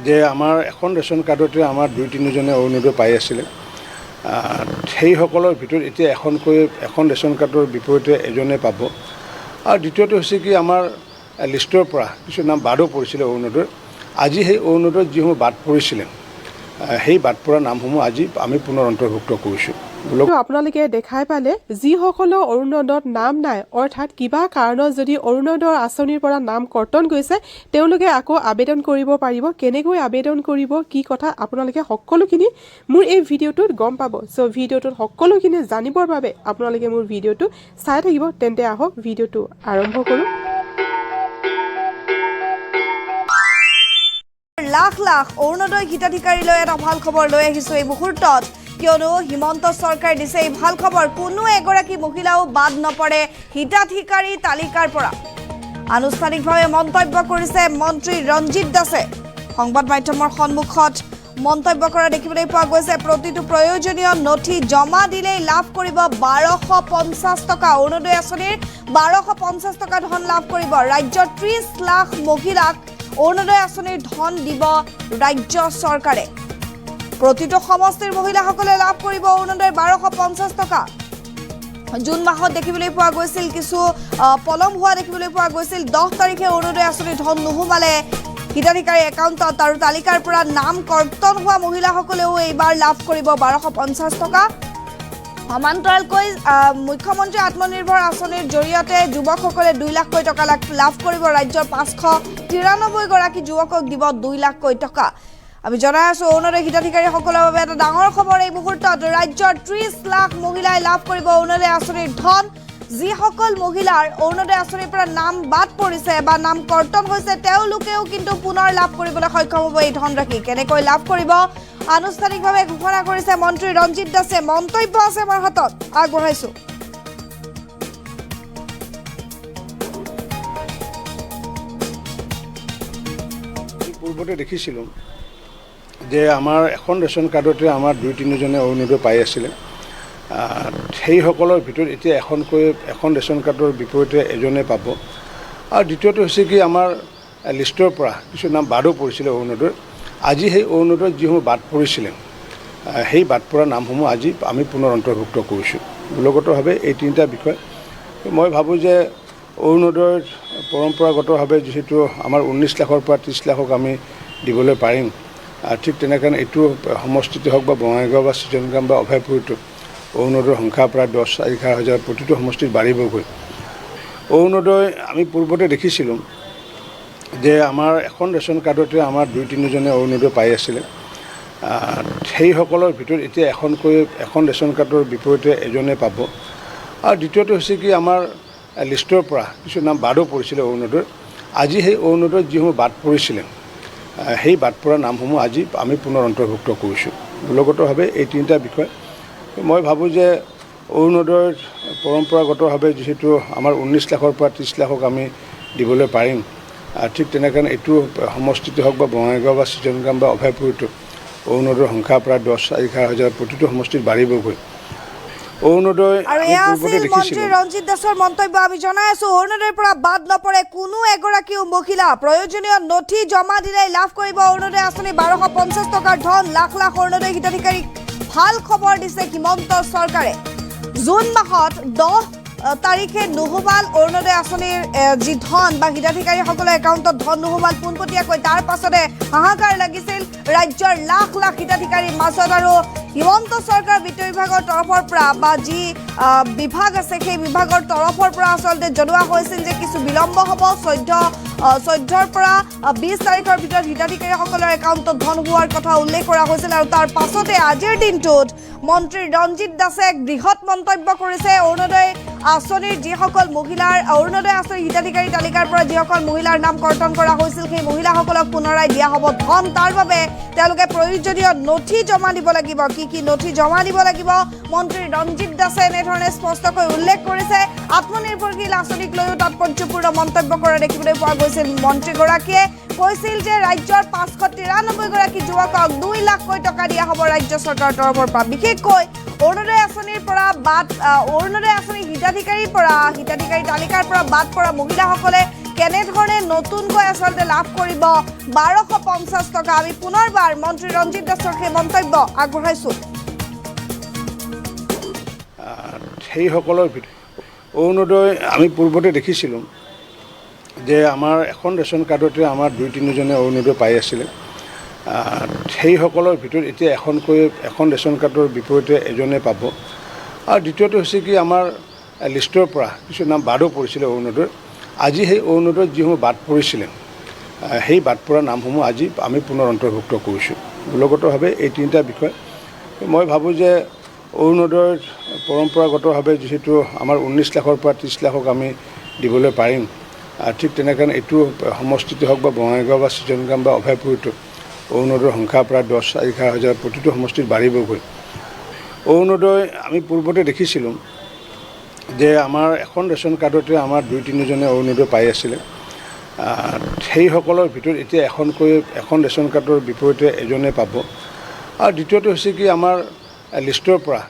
যে আমাৰ এখন ৰেচন কাৰ্ডতে আমাৰ 2-3জনে অৰুণোদয় পাই আছিলে সেইসকলৰ ভিতৰত এতিয়া এখন ৰেচন কাৰ্ডৰ বিপৰীতে এজনে পাব আৰু দ্বিতীয়টো হৈছে কি আমাৰ লিষ্টৰ পৰা কিছু নাম বাদো পৰিছিলে অৰুণোদয়ৰ আজি সেই অৰুণোদয়ত যিসমূহ বাদ পৰিছিলে সেই বাদ পৰা নামসমূহ আজি আমি পুনৰ অন্তৰ্ভুক্ত কৰিছোঁ আপোনালোকে দেখাই পালে যিসকলৰ অৰুণোদয়ত নাম নাই অৰ্থাৎ কিবা কাৰণত যদি অৰুণোদয় আঁচনিৰ পৰা নাম কৰ্তন গৈছে তেওঁলোকে আকৌ আবেদন কৰিব পাৰিব কেনেকৈ আবেদন কৰিব কি কথা আপোনালোকে সকলোখিনি মোৰ এই ভিডিঅ'টোত গম পাব সো ভিডিঅ'টোত সকলোখিনি জানিবৰ বাবে আপোনালোকে মোৰ ভিডিঅ'টো চাই থাকিব তেন্তে আহক ভিডিঅ'টো আৰম্ভ কৰোঁ লাখ লাখ অৰুণোদয় হিতাধিকাৰীলৈ এটা ভাল খবৰ লৈ আহিছো এই মুহূৰ্তত কিয়নো হিমন্ত চৰকাৰে দিছে এই ভাল খবৰ কোনো এগৰাকী মহিলাও বাদ নপৰে হিতাধিকাৰী তালিকাৰ পৰা আনুষ্ঠানিকভাৱে মন্তব্য কৰিছে মন্ত্ৰী ৰঞ্জিত দাসে সংবাদ মাধ্যমৰ সন্মুখত মন্তব্য কৰা দেখিবলৈ পোৱা গৈছে প্ৰতিটো প্ৰয়োজনীয় নথি জমা দিলেই লাভ কৰিব 1250 টকা অৰুণোদয় আঁচনিৰ 1250 টকা ধন লাভ কৰিব ৰাজ্যৰ 30 লাখ মহিলাক অৰুণোদয় আঁচনিৰ ধন দিব ৰাজ্য চৰকাৰে প্ৰতিটো সমষ্টিৰ মহিলাসকলে লাভ কৰিব অৰুণোদয়ৰ 1250 টকা জুন মাহত দেখিবলৈ পোৱা গৈছিল কিছু পলম হোৱা দেখিবলৈ পোৱা গৈছিল 10 তাৰিখে অৰুণোদয় আঁচনিৰ ধন নোহোমালে হিতাধিকাৰী একাউণ্টত আৰু তালিকাৰ পৰা নাম কৰ্তন হোৱা মহিলাসকলেও এইবাৰ লাভ কৰিব 1250 টকা সমান্তৰালকৈ মুখ্যমন্ত্ৰী আত্মনিৰ্ভৰ আঁচনিৰ জৰিয়তে যুৱকসকলে 2 লাখকৈ টকা লাভ কৰিব ৰাজ্যৰ 593 গৰাকী যুৱকক দিব 2 লাখকৈ টকা আমি জনাই আছো অৰুণোদয় হিতাধিকাৰীসকলৰ বাবে এটা ডাঙৰ খবৰ এই মুহূৰ্তত ৰাজ্যৰ 30 লাখ মহিলাই লাভ কৰিব অৰুণোদয় আঁচনিৰ ধন যিসকল মহিলাৰ অৰুণোদয় আঁচনিৰ পৰা নাম বাদ পৰিছে বা নাম কৰ্তন হৈছে তেওঁলোকেও কিন্তু পুনৰ লাভ কৰিবলৈ সক্ষম হ'ব এই ধনৰাশি কেনেকৈ লাভ কৰিব আনুষ্ঠানিকভাৱে ঘোষণা কৰিছে মন্ত্ৰী ৰঞ্জিত দাসে মন্তব্য আছে আমাৰ হাতত আগবঢ়াইছো পূৰ্বতে দেখিছিলোঁ যে আমাৰ এখন ৰেচন কাৰ্ডতে আমাৰ 2-3জনে অৰুণোদয় পাই আছিলে সেইসকলৰ ভিতৰত এতিয়া এখন ৰেচন কাৰ্ডৰ বিপৰীতে এজনে পাব আৰু দ্বিতীয়টো হৈছে কি আমাৰ লিষ্টৰ পৰা কিছু নাম বাদো পৰিছিলে অৰুণোদয়ৰ আজি সেই অৰুণোদয়ত যিসমূহ বাদ পৰিছিলে সেই বাদ পৰা নামসমূহ আজি আমি পুনৰ অন্তৰ্ভুক্ত কৰিছোঁ মূলগতভাৱে এই তিনিটা বিষয় মই ভাবোঁ যে অৰুণোদয়ৰ পৰম্পৰাগতভাৱে যিহেতু আমাৰ 19 লাখৰ পৰা 30 লাখক আমি দিবলৈ পাৰিম ঠিক তেনেকৈ এইটো সমষ্টিতে হওক বা বঙাইগাঁও বা চিজনগাম বা অভয়পুৰীটো অৰুণোদয়ৰ সংখ্যা প্ৰায় 10-11,000 প্ৰতিটো সমষ্টিত বাঢ়িবগৈ অৰুণোদয় আমি পূৰ্বতে দেখিছিলোঁ যে আমাৰ এখন ৰেচন কাৰ্ডতে আমাৰ 2-3জনে অৰুণোদয় পাই আছিলে সেইসকলৰ ভিতৰত এতিয়া এখন ৰেচন কাৰ্ডৰ বিপৰীতে এজনে পাব আৰু দ্বিতীয়টো হৈছে কি আমাৰ লিষ্টৰ পৰা কিছু নাম বাদো পৰিছিলে অৰুণোদয়ৰ আজি সেই অৰুণোদয়ত যিসমূহ বাদ পৰিছিলে সেই বাদ পৰা নামসমূহ আজি আমি পুনৰ অন্তৰ্ভুক্ত কৰিছোঁ মূলগতভাৱে এই তিনিটা বিষয় মই ভাবোঁ যে অৰুণোদয়ৰ পৰম্পৰাগতভাৱে যিহেতু আমাৰ 19 লাখৰ পৰা 30 লাখক আমি দিবলৈ পাৰিম ঠিক তেনেকৈ এইটো সমষ্টিতে হওক বা বঙাইগাঁও বা চিজনগাম বা অভয়পুৰীটো অৰুণোদয়ৰ সংখ্যা প্ৰায় 10-11,000 প্ৰতিটো সমষ্টিত বাঢ়িবগৈ অৰুণোদয় আৰু এয়া আছিল মন্ত্ৰী ৰঞ্জিত দাসৰ মন্তব্য আমি জনাই আছো অৰুণোদয়ৰ পৰা বাদ নপৰে কোনো এগৰাকীও মহিলা প্ৰয়োজনীয় নথি জমা দিলেই লাভ কৰিব অৰুণোদয় আঁচনি 1250 টকাৰ ধন লাখ লাখ অৰুণোদয় হিতাধিকাৰীক ভাল খবৰ দিছে হিমন্ত চৰকাৰে জুন মাহত 10 তাৰিখে নোহোমাল অৰুণোদয় আঁচনিৰ যি ধন বা হিতাধিকাৰীসকলৰ একাউণ্টত ধন নোহোমাল পোনপটীয়াকৈ তাৰ পাছতে হাহাকাৰ লাগিছিল ৰাজ্যৰ লাখ লাখ হিতাধিকাৰীৰ মাজত আৰু হিমন্ত চৰকাৰ বিত্ত বিভাগৰ তৰফৰ পৰা বা যি বিভাগ আছে সেই বিভাগৰ তৰফৰ পৰা আচলতে জনোৱা হৈছিল যে কিছু বিলম্ব হ'ব 14ৰ পৰা 20 তাৰিখৰ ভিতৰত হিতাধিকাৰীসকলৰ একাউণ্টত ধন হোৱাৰ কথা উল্লেখ কৰা হৈছিল আৰু তাৰ পাছতে আজিৰ দিনটোত মন্ত্ৰী ৰঞ্জিত দাসে এক বৃহৎ মন্তব্য কৰিছে অৰুণোদয় আঁচনিৰ যিসকল মহিলাৰ অৰুণোদয় আঁচনিৰ হিতাধিকাৰী তালিকাৰ পৰা যিসকল মহিলাৰ নাম কৰ্তন কৰা হৈছিল সেই মহিলাসকলক পুনৰাই দিয়া হ'ব ধন তাৰ বাবে তেওঁলোকে প্ৰয়োজনীয় নথি জমা দিব লাগিব কি নথি জমা দিব লাগিব মন্ত্ৰী ৰঞ্জিত দাসে এনেধৰণে স্পষ্টকৈ উল্লেখ কৰিছে আত্মনিৰ্ভৰশীল আঁচনিক লৈও তাৎপৰ্যপূৰ্ণ মন্তব্য কৰা দেখিবলৈ পোৱা গৈছিল মন্ত্ৰীগৰাকীয়ে কৈছিল যে ৰাজ্যৰ 593 গৰাকী যুৱকক 2 লাখকৈ টকা দিয়া হ'ব ৰাজ্য চৰকাৰৰ তৰফৰ পৰা বিশেষকৈ অৰুণোদয় আঁচনিৰ পৰা বাদ অৰুণোদয় আঁচনিৰ হিতাধিকাৰী তালিকাৰ পৰা বাদ পৰা মহিলাসকলে কেনেধৰণে নতুনকৈ আচলতে লাভ কৰিব 1250 টকা। আমি পুনৰবাৰ মন্ত্ৰী ৰঞ্জিত দাসৰ সেই মন্তব্য আগবঢ়াইছোঁ। সেইসকলৰ ভিতৰত অৰুণোদয় আমি পূৰ্বতে দেখিছিলোঁ যে আমাৰ এখন ৰেচন কাৰ্ডতে আমাৰ 2-3জনে অৰুণোদয় পাই আছিলে। সেইসকলৰ ভিতৰত এতিয়া এখন ৰেচন কাৰ্ডৰ বিপৰীতে এজনে পাব। আৰু দ্বিতীয়টো হৈছে কি আমাৰ লিষ্টৰ পৰা কিছু নাম বাদো পৰিছিলে অৰুণোদয়ৰ। আজি সেই অৰুণোদয়ত যিসমূহ বাদ পৰিছিলে সেই বাদ পৰা নামসমূহ আজি আমি পুনৰ অন্তৰ্ভুক্ত কৰিছোঁ। মূলগতভাৱে এই তিনিটা বিষয় মই ভাবোঁ যে অৰুণোদয়ৰ পৰম্পৰাগতভাৱে যিহেতু আমাৰ 19 লাখৰ পৰা 30 লাখক আমি দিবলৈ পাৰিম, ঠিক তেনেকৈ এইটো সমষ্টিতে হওক বা বঙাইগাঁও বা চিজনগাম বা অভয়পুৰীতো অৰুণোদয়ৰ সংখ্যা প্ৰায় 10-11,000 প্ৰতিটো সমষ্টিত বাঢ়িবগৈ। অৰুণোদয় আমি পূৰ্বতে দেখিছিলোঁ যে আমাৰ এখন ৰেচন কাৰ্ডতে আমাৰ 2-3জনে অৰুণোদয় পাই আছিলে। সেইসকলৰ ভিতৰত এতিয়া এখন ৰেচন কাৰ্ডৰ বিপৰীতে এজনে পাব। আৰু দ্বিতীয়টো হৈছে কি আমাৰ লিষ্টৰ পৰা